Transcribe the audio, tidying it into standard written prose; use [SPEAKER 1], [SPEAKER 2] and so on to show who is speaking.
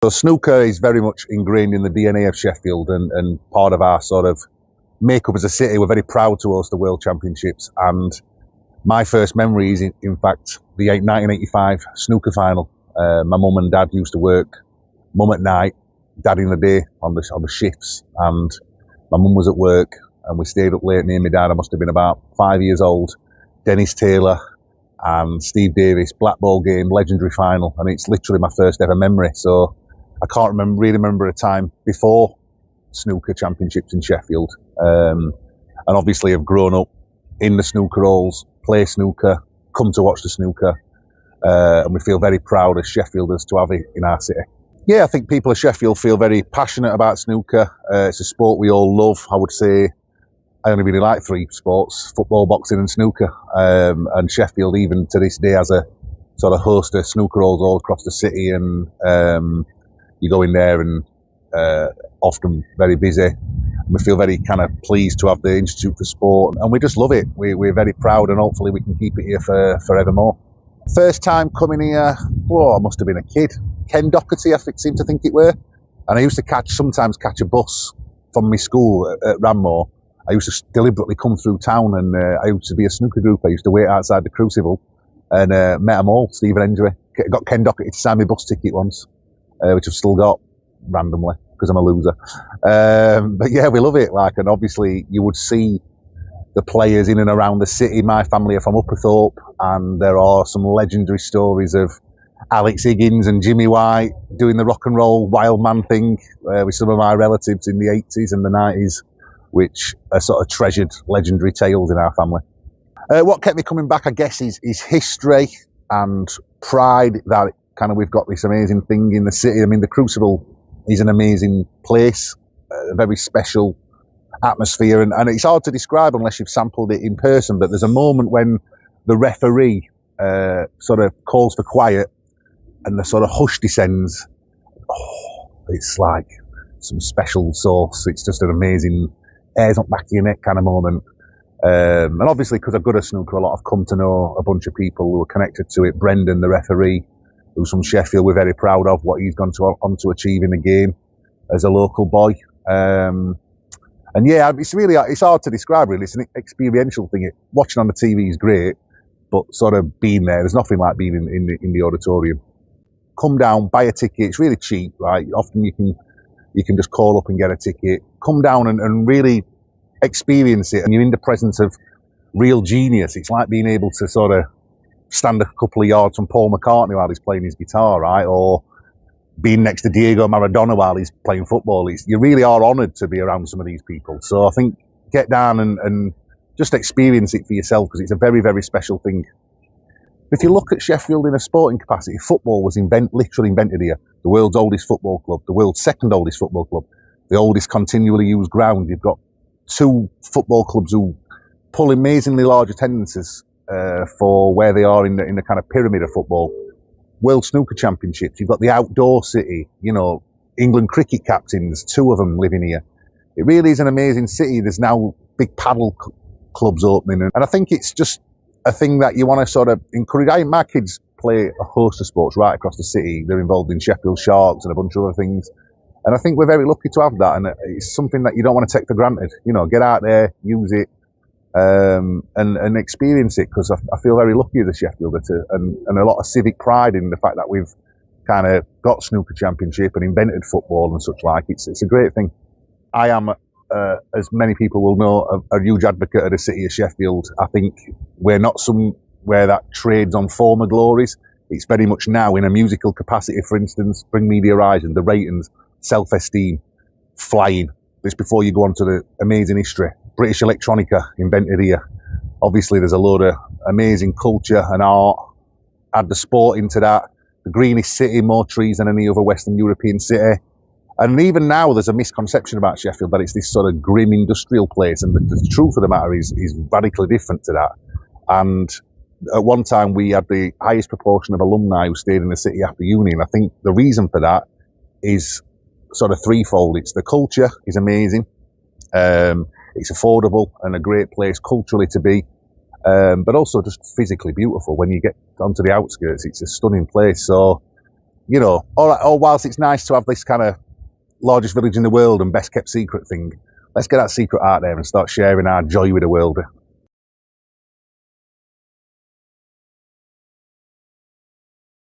[SPEAKER 1] So snooker is very much ingrained in the DNA of Sheffield and part of our sort of makeup as a city. We're very proud to host the World Championships, and my first memory is in fact the 1985 snooker final. My mum and dad used to work, mum at night, dad in the day on the shifts, and my mum was at work and we stayed up late near my dad. I must have been about 5 years old. Dennis Taylor and Steve Davis, black ball game, legendary final, and it's literally my first ever memory. So I can't really remember a time before snooker championships in Sheffield. And obviously I've grown up in the snooker halls, play snooker, come to watch the snooker, and we feel very proud as Sheffielders to have it in our city. Yeah, I think people of Sheffield feel very passionate about snooker. It's a sport we all love. I would say I only really like three sports: football, boxing and snooker. And Sheffield, even to this day, has a sort of host of snooker halls all across the city, and you go in there and often very busy. We feel very kind of pleased to have the Institute for Sport, and we just love it. We're very proud, and hopefully we can keep it here for forevermore. First time coming here, I must have been a kid. Ken Doherty, I seem to think it were. And I used to sometimes catch a bus from my school at Ranmore. I used to deliberately come through town, and I used to be a snooker group. I used to wait outside the Crucible and met them all. Stephen Hendry, got Ken Doherty to sign my bus ticket once, which I've still got randomly because I'm a loser. But yeah, we love it. And obviously you would see the players in and around the city. My family are from Upperthorpe, and there are some legendary stories of Alex Higgins and Jimmy White doing the rock and roll wild man thing with some of my relatives in the 80s and the 90s, which are sort of treasured legendary tales in our family. What kept me coming back, I guess, is history and pride that we've got this amazing thing in the city. I mean, the Crucible is an amazing place, a very special atmosphere, and it's hard to describe unless you've sampled it in person, but there's a moment when the referee sort of calls for quiet and the sort of hush descends. It's like some special sauce. It's just an amazing airs up back of your neck kind of moment. And obviously, because I've got a snooker, a lot have come to know a bunch of people who are connected to it. Brendan, the referee, who's from Sheffield, we're very proud of what he's gone on to achieve in the game as a local boy. And yeah, it's hard to describe really. It's an experiential thing. Watching on the TV is great, but sort of being there's nothing like being in the auditorium. Come down, buy a ticket. It's really cheap, right? Often you can just call up and get a ticket. Come down and really experience it, and you're in the presence of real genius. It's like being able to sort of stand a couple of yards from Paul McCartney while he's playing his guitar, right? Or being next to Diego Maradona while he's playing football. You really are honoured to be around some of these people. So I think get down and just experience it for yourself, because it's a very, very special thing. If you look at Sheffield in a sporting capacity, football was literally invented here. The world's oldest football club, the world's second oldest football club, the oldest continually used ground. You've got two football clubs who pull amazingly large attendances for where they are in the kind of pyramid of football. World Snooker Championships, you've got the outdoor city, England cricket captains, two of them living here. It really is an amazing city. There's now big paddle clubs opening, and I think it's just a thing that you want to sort of encourage. My kids play a host of sports right across the city. They're involved in Sheffield Sharks and a bunch of other things. And I think we're very lucky to have that. And it's something that you don't want to take for granted. Get out there, use it, and experience it, because I feel very lucky as a Sheffielder and a lot of civic pride in the fact that we've kind of got snooker championship and invented football and such like. It's a great thing. I am, as many people will know, a huge advocate of the city of Sheffield. I think we're not somewhere that trades on former glories. It's very much now in a musical capacity, for instance, Bring Me the Horizon, the ratings, self-esteem, flying. This before you go on to the amazing history. British electronica invented here. Obviously there's a load of amazing culture and art. Add the sport into that. The greenest city, more trees than any other Western European city. And even now there's a misconception about Sheffield that it's this sort of grim industrial place, and the truth of the matter is radically different to that. And at one time we had the highest proportion of alumni who stayed in the city after uni, and I think the reason for that is sort of threefold. It's the culture is amazing, it's affordable and a great place culturally to be, but also just physically beautiful. When you get onto the outskirts, it's a stunning place. So you know, or whilst it's nice to have this kind of largest village in the world and best kept secret thing, let's get that secret out there and start sharing our joy with the world.